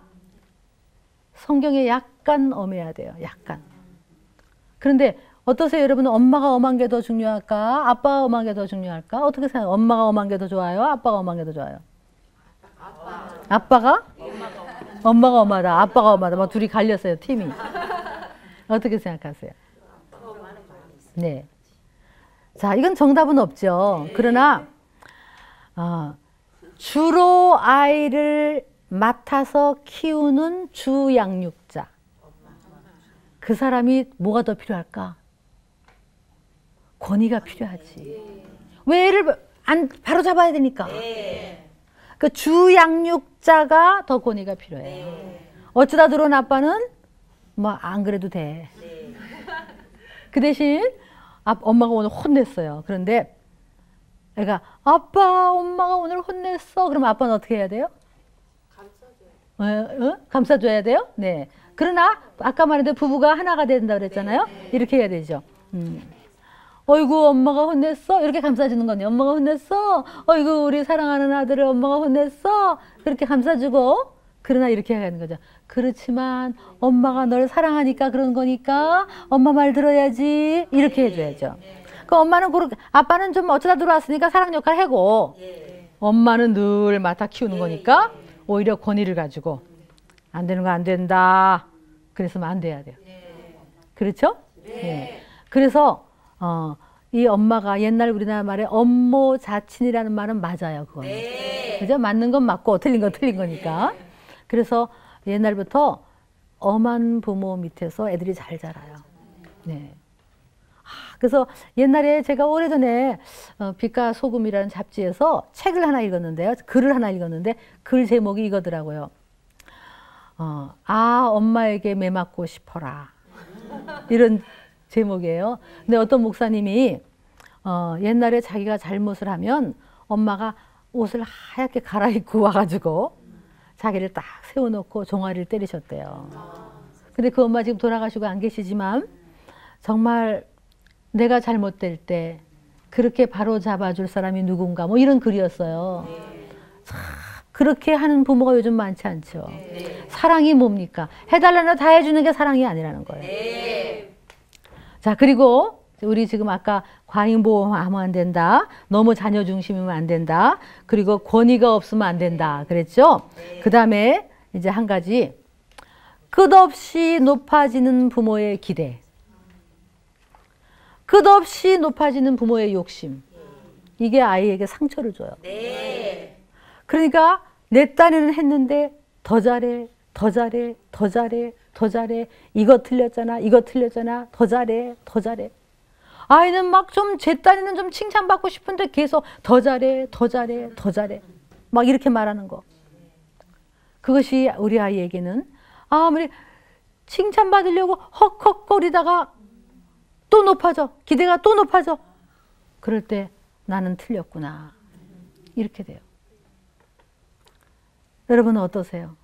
성경에 약간 엄해야 돼요. 약간. 그런데 어떠세요? 여러분은 엄마가 엄한 게 더 중요할까? 아빠가 엄한 게 더 중요할까? 어떻게 생각해요? 엄마가 엄한 게 더 좋아요? 아빠가 엄한 게 더 좋아요? 아빠가? 엄마가 엄하다. 아빠가 엄하다. 막 둘이 갈렸어요. 팀이. 어떻게 생각하세요? 네. 자, 이건 정답은 없죠. 그러나 주로 아이를 맡아서 키우는 주양육자. 그 사람이 뭐가 더 필요할까? 권위가 필요하지. 왜 애를 바로 잡아야 되니까. 그 주양육자가 더 권위가 필요해요. 어쩌다 들어온 아빠는 뭐 안 그래도 돼. 그 대신 엄마가 오늘 혼냈어요. 그런데 애가 아빠 엄마가 오늘 혼냈어. 그러면 아빠는 어떻게 해야 돼요? 감싸줘야 돼요? 네. 그러나 아까 말했던 부부가 하나가 된다고 그랬잖아요. 이렇게 해야 되죠. 어이구 엄마가 혼냈어? 이렇게 감싸주는 거네요. 엄마가 혼냈어? 어이구 우리 사랑하는 아들을 엄마가 혼냈어? 그렇게 감싸주고 그러나 이렇게 해야 하는 거죠. 그렇지만 엄마가 널 사랑하니까 그런 거니까 엄마 말 들어야지. 이렇게 해줘야죠. 그 엄마는 그렇게 아빠는 좀 어쩌다 들어왔으니까 사랑 역할 해고 엄마는 늘 맡아 키우는 거니까 오히려 권위를 가지고 안 되는 거 안 된다. 그랬으면 안 돼야 돼요. 그렇죠? 네. 그래서 이 엄마가 옛날 우리나라 말에 엄모 자친이라는 말은 맞아요. 그거는. 그죠? 맞는 건 맞고 틀린 건 틀린 거니까. 그래서 옛날부터 엄한 부모 밑에서 애들이 잘 자라요. 네. 그래서 옛날에 제가 오래전에 빛과 소금이라는 잡지에서 책을 하나 읽었는데요. 글을 하나 읽었는데 글 제목이 이거더라고요. 엄마에게 매맞고 싶어라. 이런 제목이에요. 근데 어떤 목사님이 옛날에 자기가 잘못을 하면 엄마가 옷을 하얗게 갈아입고 와가지고 자기를 딱 세워놓고 종아리를 때리셨대요. 근데 그 엄마 지금 돌아가시고 안 계시지만 정말 내가 잘못될 때 그렇게 바로 잡아줄 사람이 누군가 뭐 이런 글이었어요. 그렇게 하는 부모가 요즘 많지 않죠. 사랑이 뭡니까? 해달라는 다 해주는 게 사랑이 아니라는 거예요. 자, 그리고 우리 지금 아까 과잉보호하면 안 된다. 너무 자녀 중심이면 안 된다. 그리고 권위가 없으면 안 된다. 그랬죠? 그 다음에 이제 한 가지. 끝없이 높아지는 부모의 기대. 끝없이 높아지는 부모의 욕심. 이게 아이에게 상처를 줘요. 그러니까 내 딴에는 했는데 더 잘해, 더 잘해, 더 잘해, 더 잘해. 이거 틀렸잖아, 이거 틀렸잖아. 더 잘해, 더 잘해. 아이는 막 좀 제 딴에는 좀 칭찬받고 싶은데 계속 더 잘해, 더 잘해, 더 잘해. 막 이렇게 말하는 거. 그것이 우리 아이에게는 아무리 칭찬받으려고 헉헉거리다가 또 높아져. 기대가 또 높아져. 그럴 때 나는 틀렸구나. 이렇게 돼요. 여러분은 어떠세요?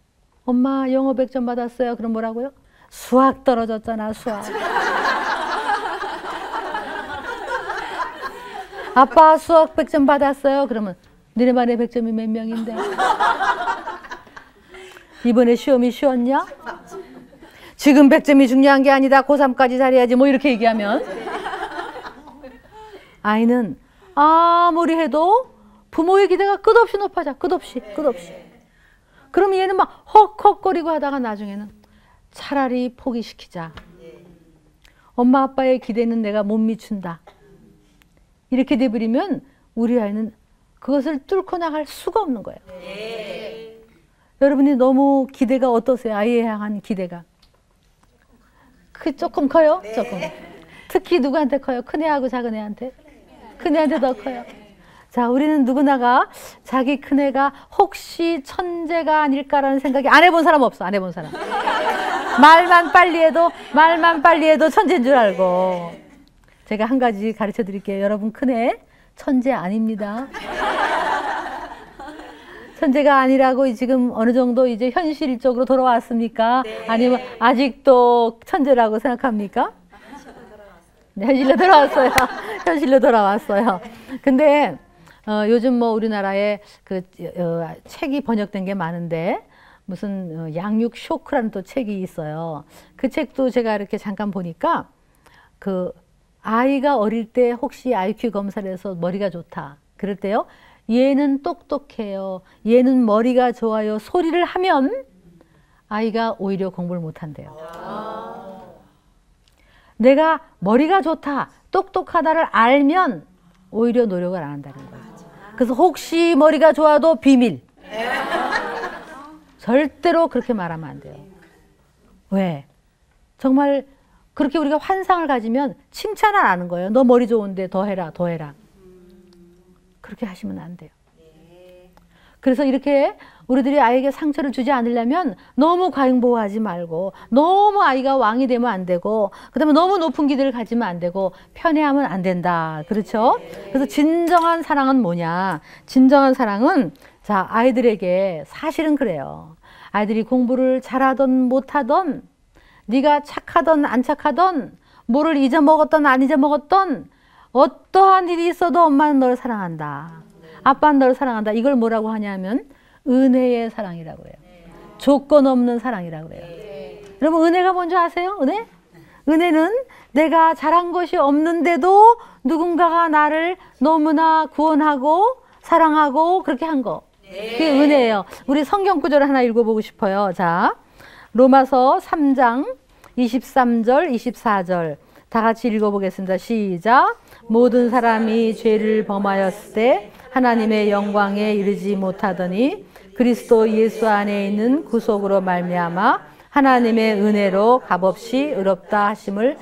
엄마 영어 100점 받았어요. 그럼 뭐라고요? 수학 떨어졌잖아, 수학. 아빠 수학 100점 받았어요. 그러면 너네 반에 100점이 몇 명인데? 이번에 시험이 쉬웠냐? 지금 100점이 중요한 게 아니다. 고3까지 잘해야지. 뭐 이렇게 얘기하면 아이는 아무리 해도 부모의 기대가 끝없이 높아져. 끝없이. 그럼 얘는 막 헉헉거리고 하다가 나중에는 차라리 포기시키자. 엄마 아빠의 기대는 내가 못 미춘다. 이렇게 돼버리면 우리 아이는 그것을 뚫고 나갈 수가 없는 거예요. 여러분이 너무 기대가 어떠세요? 아이에 향한 기대가. 그 조금 커요? 조금. 특히 누구한테 커요? 큰애하고 작은애한테? 큰애한테 더 커요. 자, 우리는 누구나가 자기 큰애가 혹시 천재가 아닐까라는 생각이 안 해본 사람 없어. 안 해본 사람. 말만 빨리 해도 천재인 줄 알고. 제가 한 가지 가르쳐 드릴게요. 여러분 큰애 천재 아닙니다. 천재가 아니라고 지금 어느 정도 이제 현실적으로 돌아왔습니까? 네. 아니면 아직도 천재라고 생각합니까? 네, 현실로 돌아왔어요. 현실로 돌아왔어요. 근데 요즘 뭐 우리나라에 그 책이 번역된 게 많은데 무슨 양육 쇼크라는 또 책이 있어요. 그 책도 제가 이렇게 잠깐 보니까 그 아이가 어릴 때 혹시 IQ 검사를 해서 머리가 좋다. 그럴 때요. 얘는 똑똑해요. 얘는 머리가 좋아요. 소리를 하면 아이가 오히려 공부를 못한대요. 내가 머리가 좋다, 똑똑하다를 알면 오히려 노력을 안 한다는 거예요. 그래서 혹시 머리가 좋아도 비밀. 절대로 그렇게 말하면 안 돼요. 왜? 정말 그렇게 우리가 환상을 가지면 칭찬을 안 하는 거예요. 너 머리 좋은데 더 해라, 더 해라. 그렇게 하시면 안 돼요. 그래서 이렇게 우리들이 아이에게 상처를 주지 않으려면 너무 과잉보호하지 말고 너무 아이가 왕이 되면 안 되고 그다음에 너무 높은 기대를 가지면 안 되고 편애하면 안 된다. 그렇죠? 그래서 진정한 사랑은 뭐냐? 진정한 사랑은 자 아이들에게 사실은 그래요. 아이들이 공부를 잘하던 못하던 네가 착하던 안 착하던 뭐를 잊어먹었던 안 잊어먹었던 어떠한 일이 있어도 엄마는 널 사랑한다. 아빠는 널 사랑한다. 이걸 뭐라고 하냐면 은혜의 사랑이라고 해요. 조건 없는 사랑이라고 해요. 여러분 은혜가 뭔지 아세요? 은혜? 은혜는 내가 잘한 것이 없는데도 누군가가 나를 너무나 구원하고 사랑하고 그렇게 한 거. 그게 은혜예요. 우리 성경 구절을 하나 읽어보고 싶어요. 자, 로마서 3장 23절 24절 다 같이 읽어보겠습니다. 시작. 모든 사람이 죄를 범하였을 때 하나님의 영광에 이르지 못하더니 그리스도 예수 안에 있는 구속으로 말미암아 하나님의 은혜로 값없이 의롭다 하심을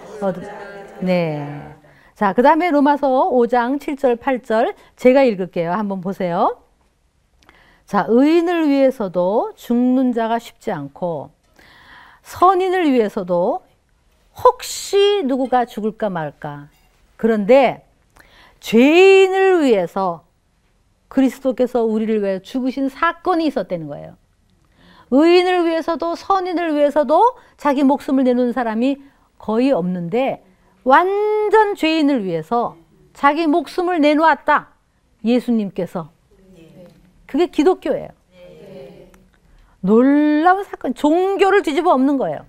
네. 자, 그 다음에 로마서 5장 7절 8절 제가 읽을게요. 한번 보세요. 자, 의인을 위해서도 죽는 자가 쉽지 않고 선인을 위해서도 혹시 누구가 죽을까 말까. 그런데 죄인을 위해서 그리스도께서 우리를 위해 죽으신 사건이 있었다는 거예요. 의인을 위해서도 선인을 위해서도 자기 목숨을 내놓은 사람이 거의 없는데 완전 죄인을 위해서 자기 목숨을 내놓았다. 예수님께서. 그게 기독교예요. 놀라운 사건. 종교를 뒤집어 엎는 거예요.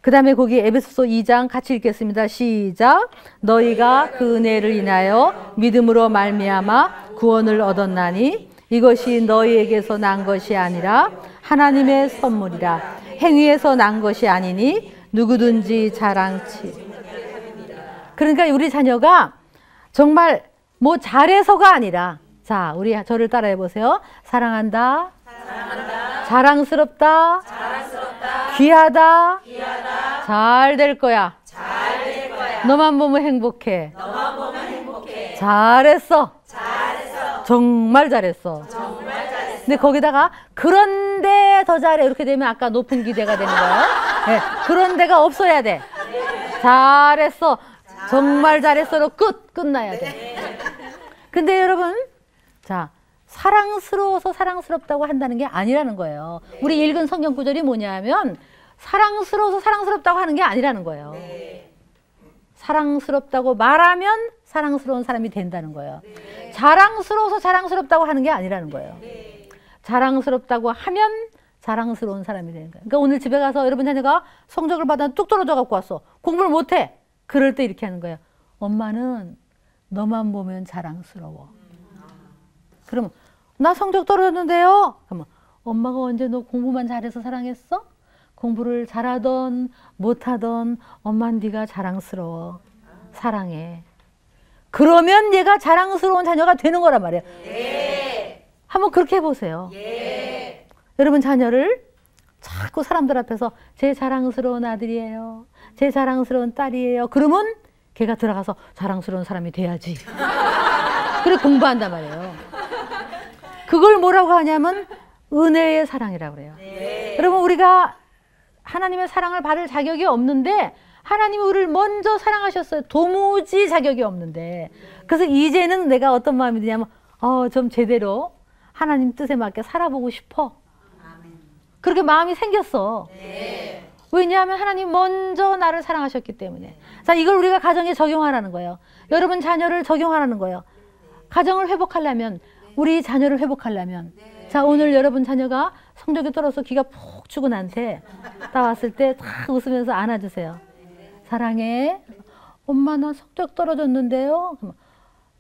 그 다음에 거기 에베소서 2장 같이 읽겠습니다. 시작. 너희가 그 은혜를 인하여 믿음으로 말미암아 구원을 얻었나니 이것이 너희에게서 난 것이 아니라 하나님의 선물이라. 행위에서 난 것이 아니니 누구든지 자랑치. 그러니까 우리 자녀가 정말 뭐 잘해서가 아니라 자, 우리 저를 따라해 보세요. 사랑한다. 자랑스럽다. 귀하다. 잘 될 거야. 너만 보면 행복해. 잘했어. 정말 잘했어. 근데 거기다가 그런데 더 잘해 이렇게 되면 아까 높은 기대가 되는 거예요. 네, 그런 데가 없어야 돼. 잘했어. 정말 잘했어로 끝나야 돼. 근데 여러분, 자, 사랑스러워서 사랑스럽다고 한다는 게 아니라는 거예요. 우리 읽은 성경 구절이 뭐냐면 사랑스러워서 사랑스럽다고 하는 게 아니라는 거예요. 사랑스럽다고 말하면 사랑스러운 사람이 된다는 거예요. 자랑스러워서 자랑스럽다고 하는 게 아니라는 거예요. 자랑스럽다고 하면 자랑스러운 사람이 되는 거예요. 그러니까 오늘 집에 가서 여러분 자녀가 성적을 받아 뚝 떨어져 갖고 왔어. 공부를 못해. 그럴 때 이렇게 하는 거예요. 엄마는 너만 보면 자랑스러워. 그러면 나 성적 떨어졌는데요. 그러면 엄마가 언제 너 공부만 잘해서 사랑했어? 공부를 잘하던 못하던 엄마는 네가 자랑스러워. 사랑해. 그러면 얘가 자랑스러운 자녀가 되는 거란 말이에요. 한번 그렇게 해보세요. 여러분 자녀를 자꾸 사람들 앞에서 제 자랑스러운 아들이에요. 제 자랑스러운 딸이에요. 그러면 걔가 들어가서 자랑스러운 사람이 돼야지. 그래 공부한단 말이에요. 그걸 뭐라고 하냐면 은혜의 사랑이라고 그래요. 여러분 우리가 하나님의 사랑을 받을 자격이 없는데 하나님이 우리를 먼저 사랑하셨어요. 도무지 자격이 없는데. 그래서 이제는 내가 어떤 마음이 드냐면 좀 제대로 하나님 뜻에 맞게 살아보고 싶어. 그렇게 마음이 생겼어. 왜냐하면 하나님 먼저 나를 사랑하셨기 때문에. 자, 이걸 우리가 가정에 적용하라는 거예요. 여러분 자녀를 적용하라는 거예요. 가정을 회복하려면, 우리 자녀를 회복하려면. 자, 오늘 여러분 자녀가 성적이 떨어져서 기가 푹 죽은 한테 딱 왔을 때 탁 웃으면서 안아주세요. 사랑해. 엄마 나 성적 떨어졌는데요.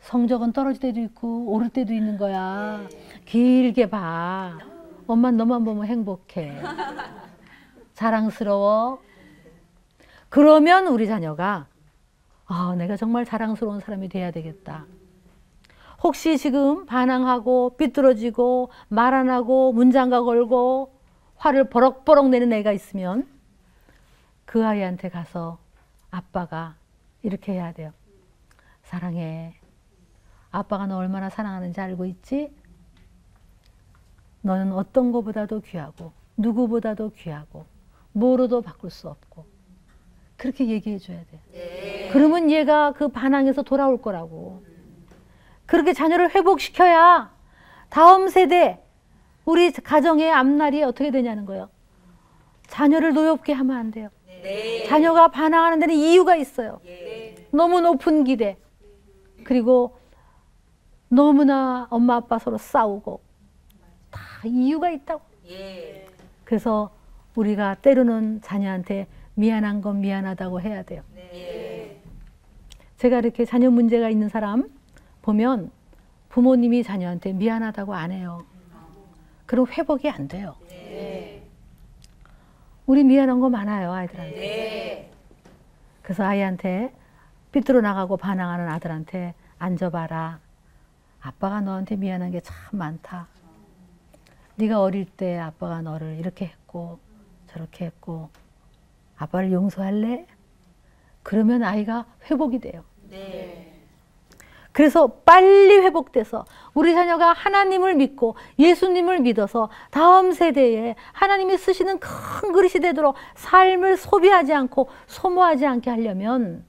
성적은 떨어질 때도 있고 오를 때도 있는 거야. 길게 봐. 엄마 너만 보면 행복해. 자랑스러워. 그러면 우리 자녀가 내가 정말 자랑스러운 사람이 돼야 되겠다. 혹시 지금 반항하고 삐뚤어지고 말 안 하고 문장가 걸고 화를 버럭버럭 내는 애가 있으면 그 아이한테 가서 아빠가 이렇게 해야 돼요. 사랑해. 아빠가 너 얼마나 사랑하는지 알고 있지? 너는 어떤 것보다도 귀하고 누구보다도 귀하고 뭐로도 바꿀 수 없고 그렇게 얘기해 줘야 돼요. 그러면 얘가 그 반항에서 돌아올 거라고. 그렇게 자녀를 회복시켜야 다음 세대 우리 가정의 앞날이 어떻게 되냐는 거예요. 자녀를 노엽게 하면 안 돼요. 자녀가 반항하는 데는 이유가 있어요. 너무 높은 기대, 그리고 너무나 엄마 아빠 서로 싸우고 다 이유가 있다고. 그래서 우리가 때로는 자녀한테 미안한 건 미안하다고 해야 돼요. 제가 이렇게 자녀 문제가 있는 사람 보면 부모님이 자녀한테 미안하다고 안 해요. 그럼 회복이 안 돼요. 우리 미안한 거 많아요, 아이들한테. 그래서 아이한테 삐뚤어 나가고 반항하는 아들한테 앉아봐라. 아빠가 너한테 미안한 게 참 많다. 네가 어릴 때 아빠가 너를 이렇게 했고 저렇게 했고 아빠를 용서할래? 그러면 아이가 회복이 돼요. 그래서 빨리 회복돼서 우리 자녀가 하나님을 믿고 예수님을 믿어서 다음 세대에 하나님이 쓰시는 큰 그릇이 되도록 삶을 소비하지 않고 소모하지 않게 하려면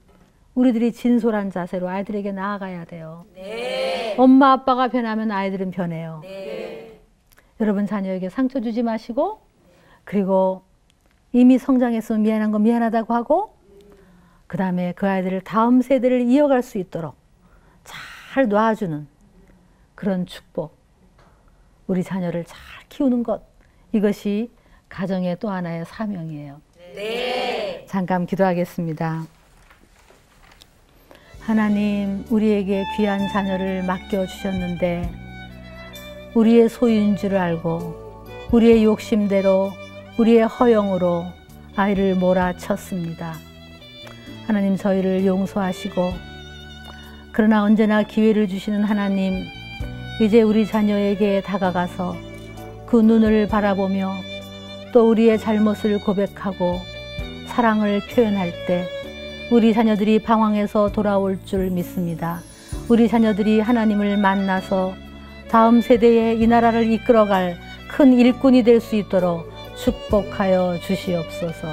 우리들이 진솔한 자세로 아이들에게 나아가야 돼요. 엄마 아빠가 변하면 아이들은 변해요. 여러분 자녀에게 상처 주지 마시고, 그리고 이미 성장했으면 미안한 건 미안하다고 하고, 그 다음에 그 아이들을 다음 세대를 이어갈 수 있도록 잘 놔주는 그런 축복, 우리 자녀를 잘 키우는 것, 이것이 가정의 또 하나의 사명이에요. 잠깐 기도하겠습니다. 하나님, 우리에게 귀한 자녀를 맡겨주셨는데 우리의 소유인 줄 알고 우리의 욕심대로 우리의 허영으로 아이를 몰아쳤습니다. 하나님, 저희를 용서하시고, 그러나 언제나 기회를 주시는 하나님, 이제 우리 자녀에게 다가가서 그 눈을 바라보며 또 우리의 잘못을 고백하고 사랑을 표현할 때 우리 자녀들이 방황해서 돌아올 줄 믿습니다. 우리 자녀들이 하나님을 만나서 다음 세대에 이 나라를 이끌어갈 큰 일꾼이 될 수 있도록 축복하여 주시옵소서.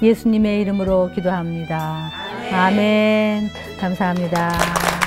예수님의 이름으로 기도합니다. 아멘. 감사합니다.